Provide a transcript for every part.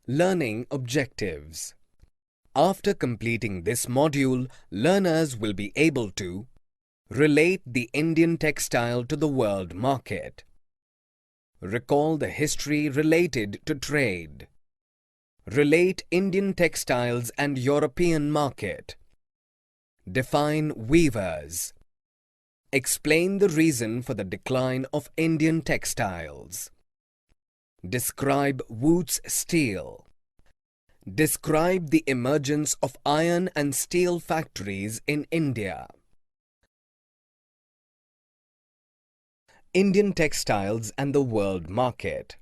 Learning objectives. After completing this module, learners will be able to relate the Indian textile to the world market, recall the history related to trade, relate Indian textiles and European market, define weavers, explain the reason for the decline of Indian textiles, describe Wootz steel, describe the emergence of iron and steel factories in India. Indian textiles and the world market.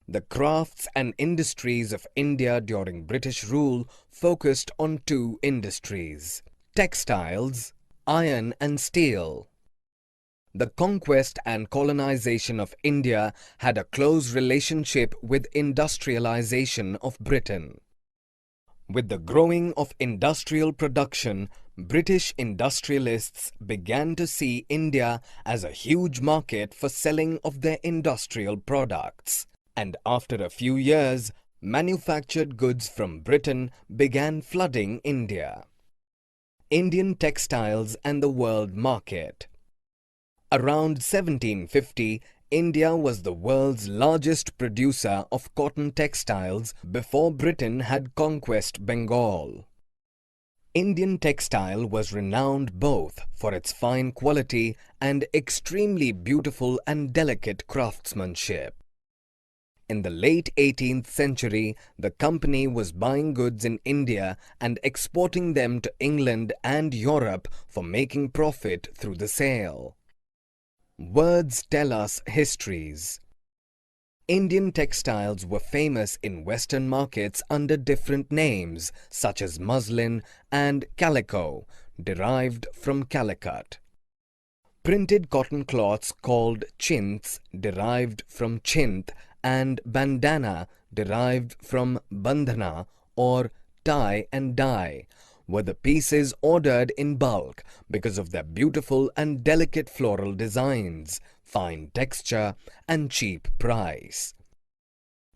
The crafts and industries of India during British rule focused on two industries: textiles, iron and steel. The conquest and colonization of India had a close relationship with industrialization of Britain. With the growing of industrial production, British industrialists began to see India as a huge market for selling of their industrial products. And after a few years, manufactured goods from Britain began flooding India. Indian textiles and the world market. Around 1750, India was the world's largest producer of cotton textiles before Britain had conquered Bengal. Indian textile was renowned both for its fine quality and extremely beautiful and delicate craftsmanship. In the late 18th century, the company was buying goods in India and exporting them to England and Europe for making profit through the sale. Words tell us histories. Indian textiles were famous in Western markets under different names such as muslin and calico, derived from calicut. Printed cotton cloths called chintz, derived from chint, and bandana, derived from bandhana or tie and dye, were the pieces ordered in bulk because of their beautiful and delicate floral designs, fine texture, and cheap price.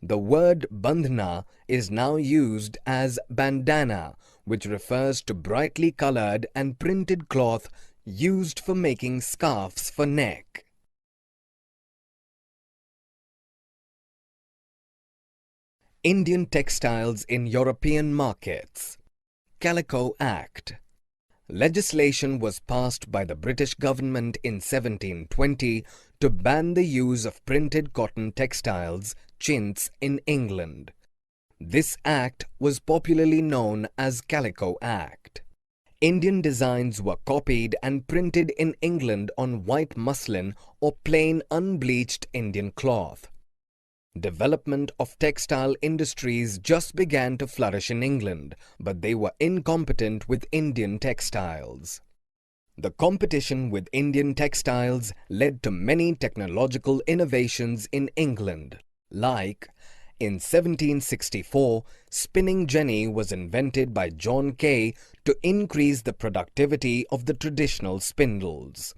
The word bandhana is now used as bandana, which refers to brightly colored and printed cloth used for making scarves for neck. Indian textiles in European markets. Calico Act. Legislation was passed by the British government in 1720 to ban the use of printed cotton textiles, chintz, in England. This act was popularly known as Calico Act. Indian designs were copied and printed in England on white muslin or plain unbleached Indian cloth. Development of textile industries just began to flourish in England, but they were incompetent with Indian textiles. The competition with Indian textiles led to many technological innovations in England, like in 1764, spinning jenny was invented by John Kay to increase the productivity of the traditional spindles.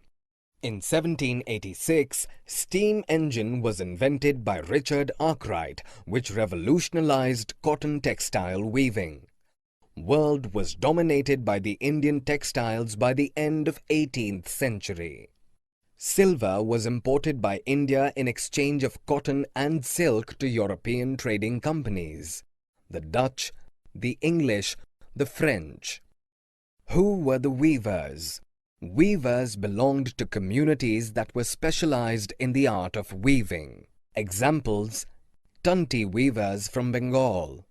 In 1786, steam engine was invented by Richard Arkwright, which revolutionized cotton textile weaving. World was dominated by the Indian textiles by the end of 18th century. Silver was imported by India in exchange of cotton and silk to European trading companies, the Dutch, the English, the French. Who were the weavers? Weavers belonged to communities that were specialized in the art of weaving. Examples: Tanti weavers from Bengal,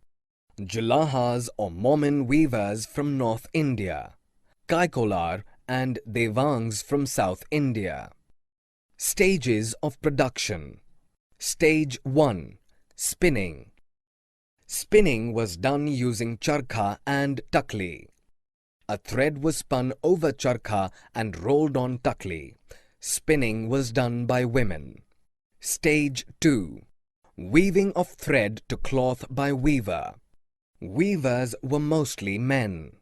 Julahas or Momin weavers from North India, Kaikolar and Devangs from South India. Stages of production. Stage 1. Spinning. Spinning was done using charkha and takli. A thread was spun over charkha and rolled on takli. Spinning was done by women. Stage 2. Weaving of thread to cloth by weaver. Weavers were mostly men.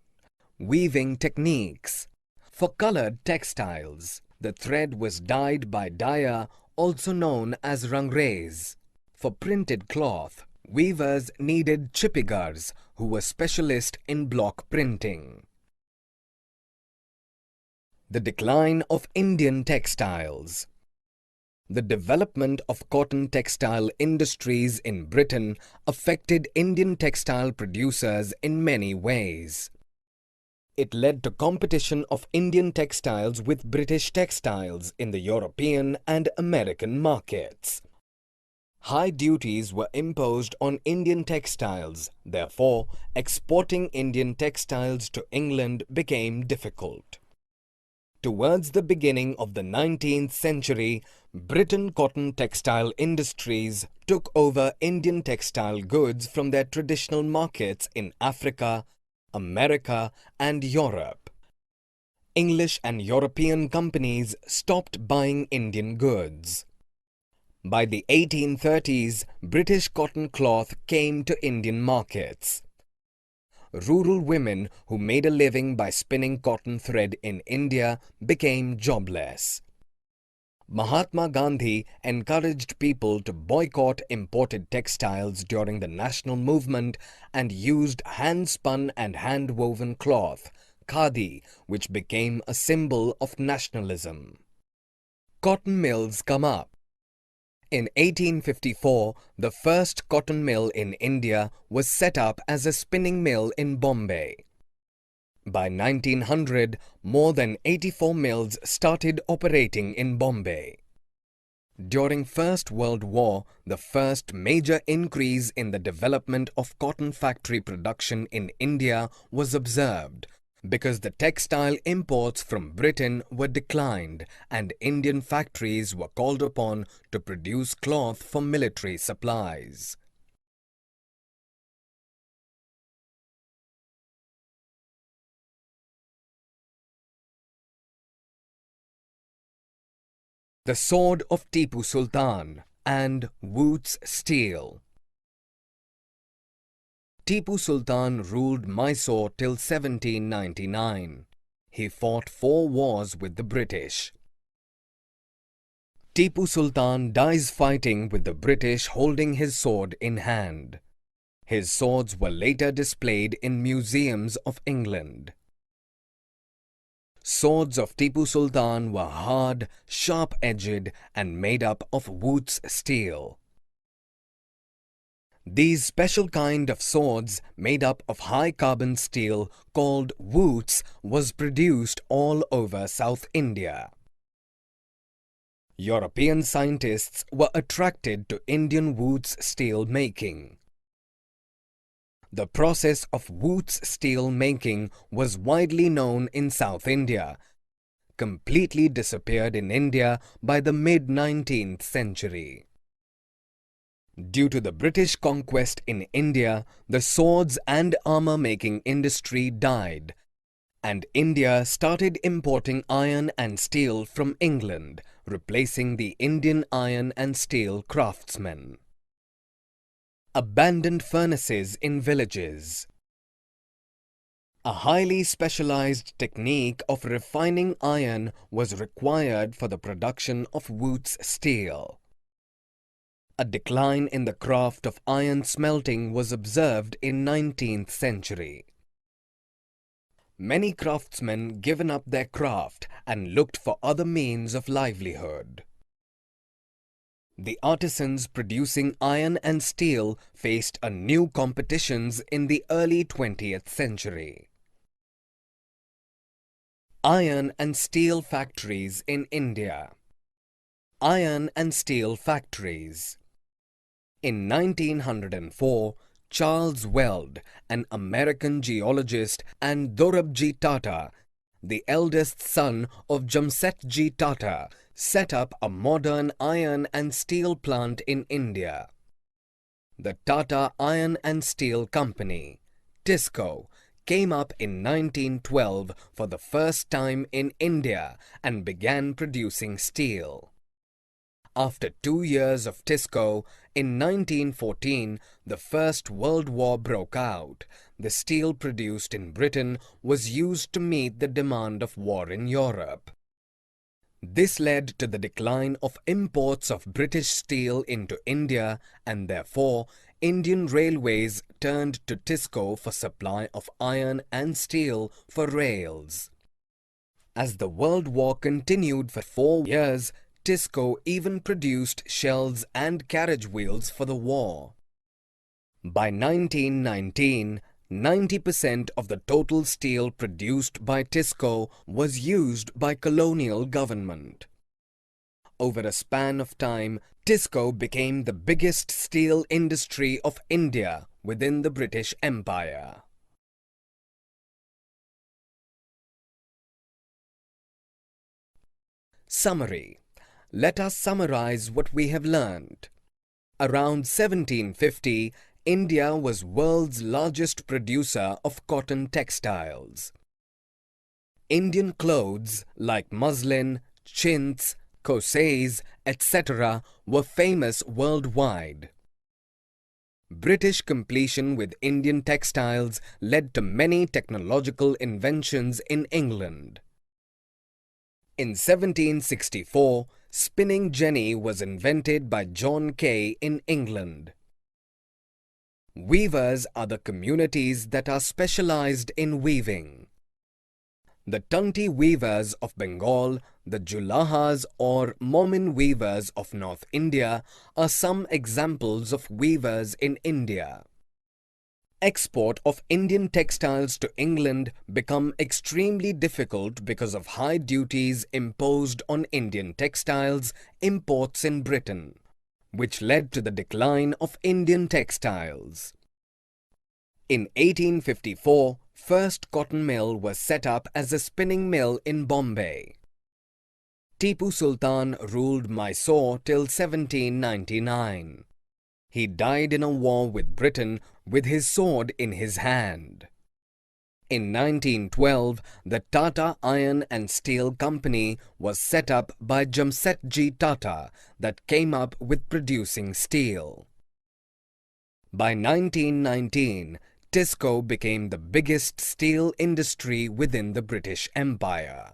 Weaving techniques. For colored textiles, the thread was dyed by dyer, also known as rangres. For printed cloth, Weavers needed chipigars who were specialists in block printing. The decline of Indian textiles. The development of cotton textile industries in Britain affected Indian textile producers in many ways. It led to competition of Indian textiles with British textiles in the European and American markets. High duties were imposed on Indian textiles, therefore exporting Indian textiles to England became difficult. Towards the beginning of the 19th century, Britain cotton textile industries took over Indian textile goods from their traditional markets in Africa, America and Europe. English and European companies stopped buying Indian goods. By the 1830s, British cotton cloth came to Indian markets. Rural women who made a living by spinning cotton thread in India became jobless. Mahatma Gandhi encouraged people to boycott imported textiles during the national movement and used hand-spun and hand-woven cloth, khadi, which became a symbol of nationalism. Cotton mills come up. In 1854, the first cotton mill in India was set up as a spinning mill in Bombay. By 1900, more than 84 mills started operating in Bombay. During First World War, the first major increase in the development of cotton factory production in India was observed, because the textile imports from Britain were declined and Indian factories were called upon to produce cloth for military supplies. The Sword of Tipu Sultan and Wootz Steel. Tipu Sultan ruled Mysore till 1799. He fought 4 wars with the British. Tipu Sultan dies fighting with the British holding his sword in hand. His swords were later displayed in museums of England. Swords of Tipu Sultan were hard, sharp-edged and made up of Wootz steel. These special kind of swords made up of high carbon steel called Wootz was produced all over South India. European scientists were attracted to Indian Wootz steel making. The process of Wootz steel making was widely known in South India, completely disappeared in India by the mid-19th century. Due to the British conquest in India, the swords and armor-making industry died, and India started importing iron and steel from England, replacing the Indian iron and steel craftsmen. Abandoned furnaces in villages. A highly specialized technique of refining iron was required for the production of Wootz steel. A decline in the craft of iron smelting was observed in 19th century. Many craftsmen given up their craft and looked for other means of livelihood. The artisans producing iron and steel faced a new competitions in the early 20th century. Iron and steel factories in India. Iron and steel factories. In 1904, Charles Weld, an American geologist, and Dorabji Tata, the eldest son of Jamsetji Tata, set up a modern iron and steel plant in India. The Tata Iron and Steel Company, TISCO, came up in 1912 for the first time in India and began producing steel. After 2 years of TISCO, in 1914, the First World War broke out. The steel produced in Britain was used to meet the demand of war in Europe. This led to the decline of imports of British steel into India, and therefore Indian Railways turned to Tisco for supply of iron and steel for rails. As the World War continued for 4 years, Tisco even produced shells and carriage wheels for the war. By 1919, 90% of the total steel produced by Tisco was used by colonial government. Over a span of time, Tisco became the biggest steel industry of India within the British Empire. Summary. Let us summarize what we have learned. Around 1750, India was world's largest producer of cotton textiles. Indian clothes like muslin, chintz, corsets, etc. were famous worldwide. British completion with Indian textiles led to many technological inventions in England. In 1764, spinning jenny was invented by John Kay in England. Weavers are the communities that are specialized in weaving. The Tanti weavers of Bengal, the Julahas or Momin weavers of North India are some examples of weavers in India. Export of Indian textiles to England become extremely difficult because of high duties imposed on Indian textiles imports in Britain, which led to the decline of Indian textiles. In 1854, first cotton mill was set up as a spinning mill in Bombay. Tipu Sultan ruled Mysore till 1799. He died in a war with Britain with his sword in his hand. In 1912, the Tata Iron and Steel Company was set up by Jamsetji Tata that came up with producing steel. By 1919, Tisco became the biggest steel industry within the British Empire.